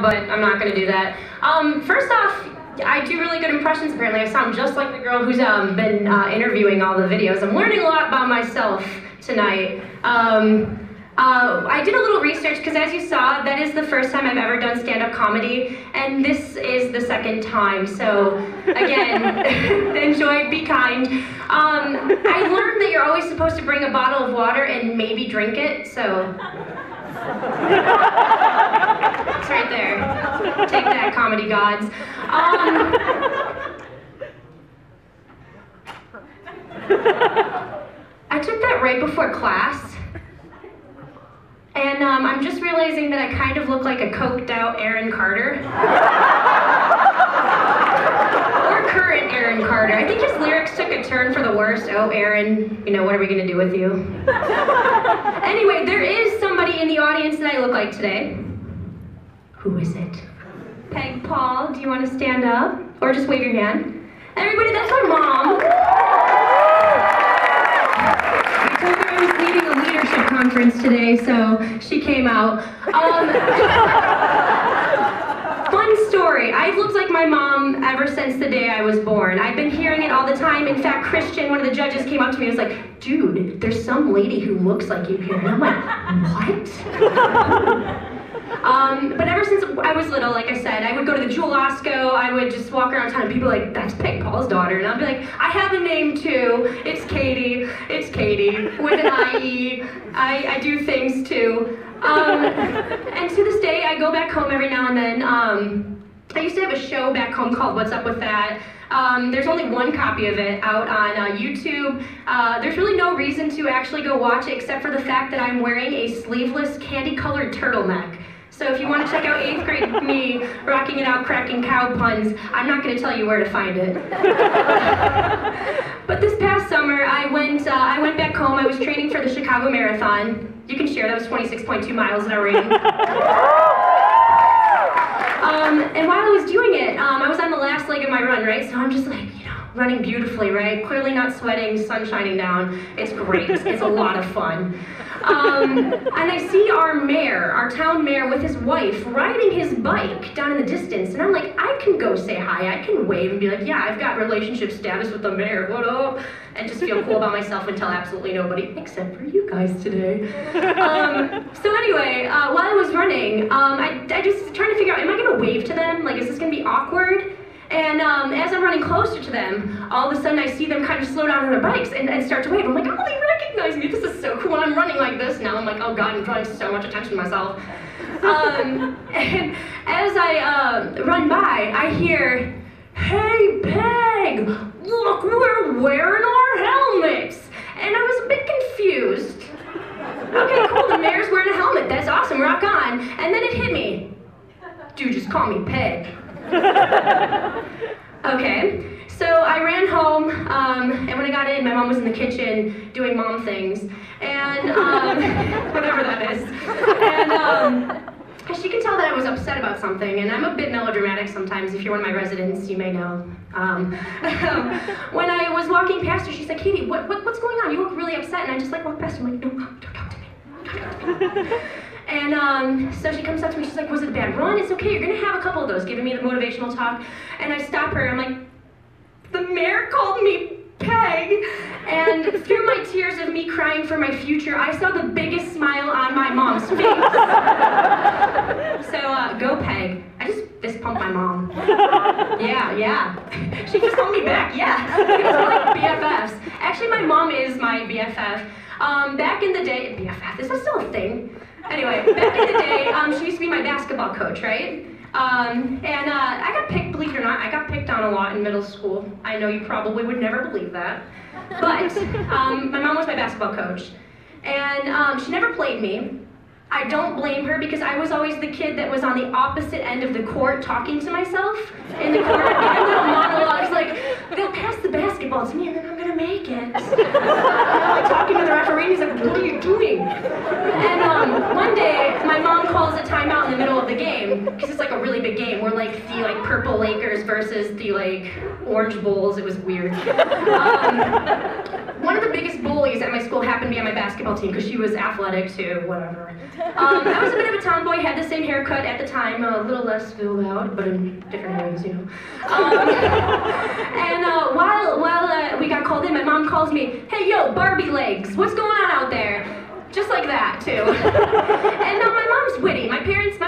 now, but I'm not going to do that. First off, I do really good impressions, apparently. I sound just like the girl who's been interviewing all the videos. I'm learning a lot about myself tonight. I did a little research, because as you saw, that is the first time I've ever done stand-up comedy, and this is the second time, so again, enjoy, be kind. I learned that you're always supposed to bring a bottle of water and maybe drink it, so... It's right there. Take that, comedy gods. I took that right before class. And I'm just realizing that I kind of look like a coked out Aaron Carter. Or current Aaron Carter. I think his lyrics took a turn for the worst. Oh, Aaron, you know, what are we gonna do with you? Anyway, there is somebody in the audience that I look like today. Who is it? Peg, Paul, do you want to stand up? Or just wave your hand? Everybody, that's my mom. Conference today, so she came out. Fun story. I've looked like my mom ever since the day I was born. I've been hearing it all the time. In fact, Christian, one of the judges, came up to me and was like, dude, there's some lady who looks like you here. And I'm like, what? But ever since I was little, like I said, I would go to the Jewel Osco, I would just walk around town and people were like, that's Peg Paul's daughter. And I'd be like, I have a name too. It's Katie with an I-E. I do things too. And to this day, I go back home every now and then. I used to have a show back home called What's Up With That. There's only one copy of it out on YouTube. There's really no reason to actually go watch it except for the fact that I'm wearing a sleeveless candy-colored turtleneck. So if you want to check out 8th grade me rocking it out, cracking cow puns, I'm not going to tell you where to find it. But this past summer, I went back home. I was training for the Chicago Marathon. You can share, that was 26.2 miles in a ring. And while I was doing it, I was on the last leg of my run, right? So I'm just like, you know, running beautifully, right? Clearly not sweating, sun shining down. It's great. It's a lot of fun. And I see our mayor, our town mayor, with his wife riding his bike down in the distance, and I'm like, I can go say hi, I can wave and be like, yeah, I've got relationship status with the mayor, what up? And just feel cool about myself and tell absolutely nobody, except for you guys today. So anyway, while I was running, I just trying to figure out, am I gonna wave to them? Like, is this gonna be awkward? And as I'm running closer to them, all of a sudden I see them kind of slow down on their bikes and start to wave. I'm like, oh, they recognize me. This is so cool. And I'm running like this now. I'm like, oh God, I'm drawing so much attention to myself. And as I run by, I hear, hey, Peg, look, we're wearing our helmets. And I was a bit confused. Okay, cool, the mayor's wearing a helmet. That's awesome, rock on. And then it hit me. Dude, just call me Peg. Okay, so I ran home, and when I got in, my mom was in the kitchen doing mom things, and whatever that is, and she could tell that I was upset about something, and I'm a bit melodramatic sometimes. If you're one of my residents, you may know. When I was walking past her, she's like, Katie, what's going on? You look really upset, and I just like walked past her, I'm like, no, don't talk to me, don't talk to me. And so she comes up to me, she's like, was it a bad run? It's okay, you're gonna have a couple of those, giving me the motivational talk. And I stop her, I'm like, the mayor called me Peg. And through my tears of me crying for my future, I saw the biggest smile on my mom's face. So, go Peg. I just fist pumped my mom. Yeah. She just told me back, yeah. We're like BFFs. Actually, my mom is my BFF. Back in the day, BFF, is that still a thing? Anyway, back in the day, she used to be my basketball coach, right? I got picked, believe it or not, I got picked on a lot in middle school. I know you probably would never believe that. But my mom was my basketball coach. And she never played me. I don't blame her because I was always the kid that was on the opposite end of the court talking to myself in the court. And little monologues like, they'll pass the basketball to me and then I'm gonna make it. Like talking to the referee, he's like, what are you doing? And one day, my mom calls a timeout in the middle of the game because it's like a really big game. We're like the purple Lakers versus the orange Bulls. It was weird. one of the biggest bullies at my school happened to be on my basketball team because she was athletic too, whatever. I was a bit of a tomboy, had the same haircut at the time, a little less filled out, but in different ways, you know. And while we got called in, my mom calls me, "Hey, yo, Barbie legs, what's going on out there?" Just like that, too. And my mom's witty. My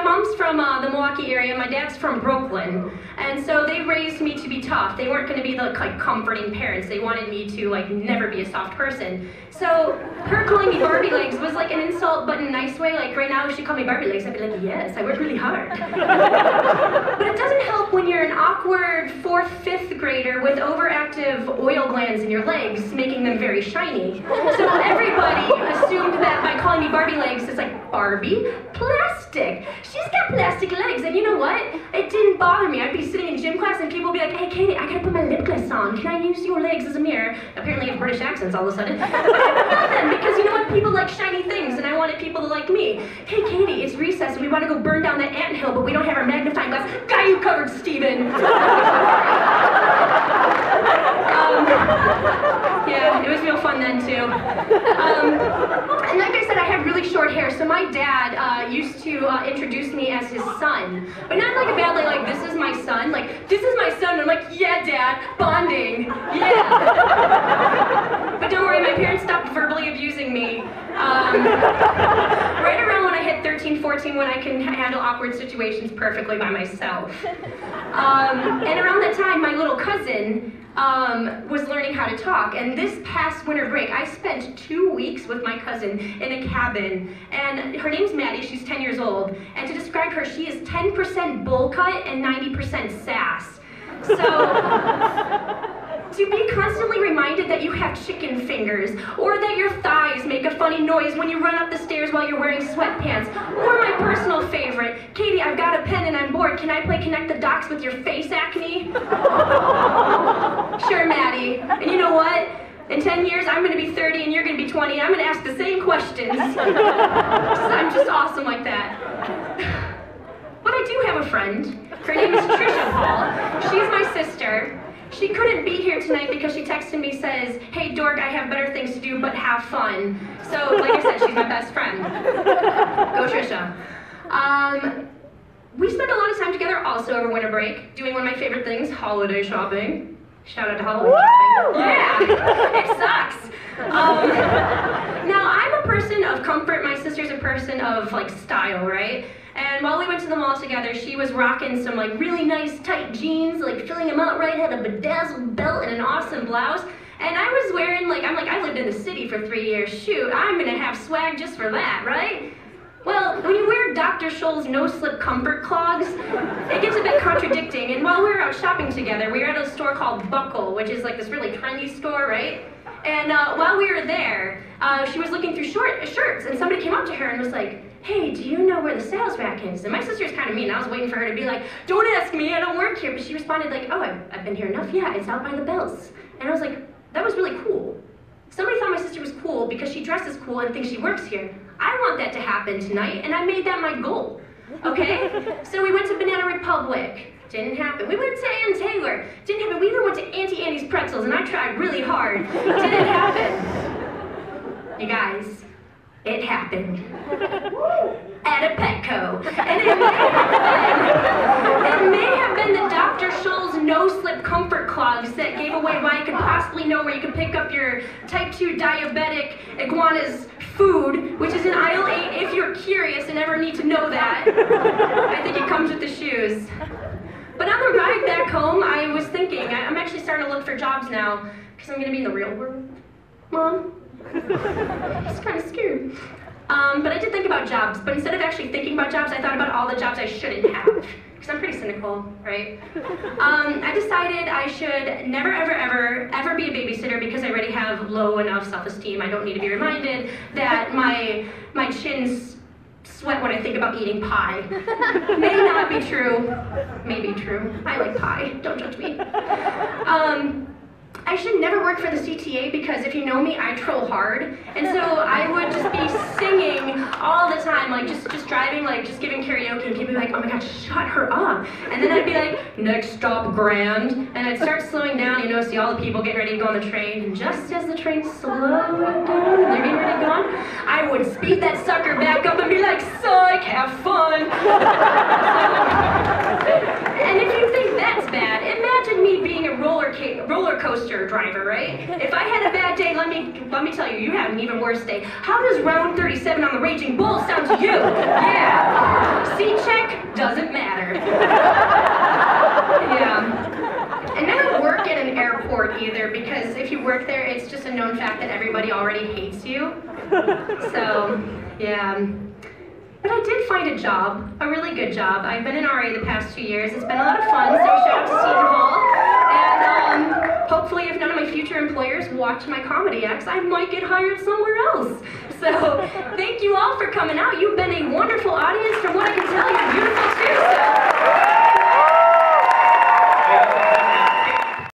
mom's from the Milwaukee area, my dad's from Brooklyn. And so they raised me to be tough. They weren't gonna be the like comforting parents. They wanted me to like never be a soft person. So her calling me Barbie legs was like an insult, but in a nice way. Like right now, if she called me Barbie legs, I'd be like, yes, I work really hard. But it doesn't help when you're an awkward 4th, 5th grader with overactive oil glands in your legs, making them very shiny. So everybody assumed that by calling me Barbie legs, it's like, Barbie? Plastic. She's got plastic legs. And you know what? It didn't bother me. I'd be sitting in gym class and people would be like, hey, Katie, I gotta put my lip gloss on. Can I use your legs as a mirror? Apparently I have British accents all of a sudden. Nothing, because you know what? People like shiny things, and I wanted people to like me. Hey, Katie, it's recess, and we want to go burn down that anthill, but we don't have our magnifying glass. Got you covered, Steven! Yeah, it was real fun then, too. And like I said, I had really short hair, so my dad used to introduce me as his son. But not like a bad like, this is my son. Like, this is my son. And I'm like, yeah, Dad, bonding. Yeah. But don't worry, my parents stopped verbally abusing me. Right around when I hit 13, 14, when I can handle awkward situations perfectly by myself. And around that time, my little cousin was learning how to talk, and this past winter break, I spent 2 weeks with my cousin in a cabin, and her name's Maddie, she's 10 years old, and to describe her, she is 10% bull cut and 90% sass. So, to be constantly reminded that you have chicken fingers, or that your thighs make a funny noise when you run up the stairs while you're wearing sweatpants, or my personal favorite, Katie, I've got a pen and I'm bored, can I play Connect the Dots with your face acne? Sure, Maddie. And you know what? In 10 years, I'm going to be 30 and you're going to be 20, and I'm going to ask the same questions. I'm just awesome like that. But I do have a friend. Her name is Trisha Paul. She's my sister. She couldn't be here tonight because she texted me, says, hey, dork, I have better things to do, but have fun. So, like I said, she's my best friend. Go, Trisha. We spent a lot of time together also over winter break, doing one of my favorite things, holiday shopping. Shout out to holiday shopping. Yeah, it sucks. Now, I'm a person of comfort. My sister's a person of, like, style, right? And while we went to the mall together, she was rocking some like really nice tight jeans, like filling them out right, had a bedazzled belt and an awesome blouse. And I was wearing I lived in the city for 3 years. Shoot, I'm gonna have swag just for that, right? Well, when you wear Dr. Scholl's no-slip comfort clogs, it gets a bit contradicting. And while we were out shopping together, we were at a store called Buckle, which is like this really trendy store, right? And while we were there, she was looking through shirts, and somebody came up to her and was like, hey, do you know where the sales rack is? And my sister's kind of mean. I was waiting for her to be like, don't ask me, I don't work here. But she responded like, oh, I've been here enough. Yeah, it's out by the bells. And I was like, that was really cool. Somebody thought my sister was cool because she dresses cool and thinks she works here. I want that to happen tonight, and I made that my goal, okay? So we went to Banana Republic. Didn't happen. We went to Ann Taylor. Didn't happen. We even went to Auntie Annie's Pretzels, and I tried really hard. Didn't happen. You guys, it happened. At a Petco. And it may have been the Dr. Scholl's no-slip comfort clogs that gave away why you could possibly know where you could pick up your type 2 diabetic iguana's food, which is in aisle 8 if you're curious and ever need to know that. I think it comes with the shoes. But on the ride back home, I was thinking, I'm actually starting to look for jobs now, because I'm going to be in the real world. Mom? I'm just kind of scared. But I did think about jobs, but instead of actually thinking about jobs, I thought about all the jobs I shouldn't have. Because I'm pretty cynical, right? I decided I should never, ever, ever, ever be a babysitter because I already have low enough self-esteem. I don't need to be reminded that my chins sweat when I think about eating pie. May not be true. May be true. I like pie. Don't judge me. I should never work for the CTA because if you know me, I troll hard. And so I would just be singing all the time, like, like just driving, like just giving karaoke, and people would be like, oh my god, shut her up. And then I'd be like, next stop, Grand. And I'd start slowing down, you know, see all the people getting ready to go on the train, and just as the train slowed down, and they're getting ready to go on, I would speed that sucker back up and be like, psych, have fun. And if you think that's bad, imagine me being a roller coaster driver, right? If I had a bad day, let me tell you, you had an even worse day. How does round 37 on the Raging Bull sound to you? Yeah. Seat check doesn't matter. Yeah. And never work at an airport either, because if you work there, it's just a known fact that everybody already hates you. So, yeah. But I did find a job, a really good job. I've been in RA the past 2 years. It's been a lot of fun, so shout out to Seton Hall. And hopefully if none of my future employers watch my comedy acts, I might get hired somewhere else. So thank you all for coming out. You've been a wonderful audience. From what I can tell, you're beautiful too. So.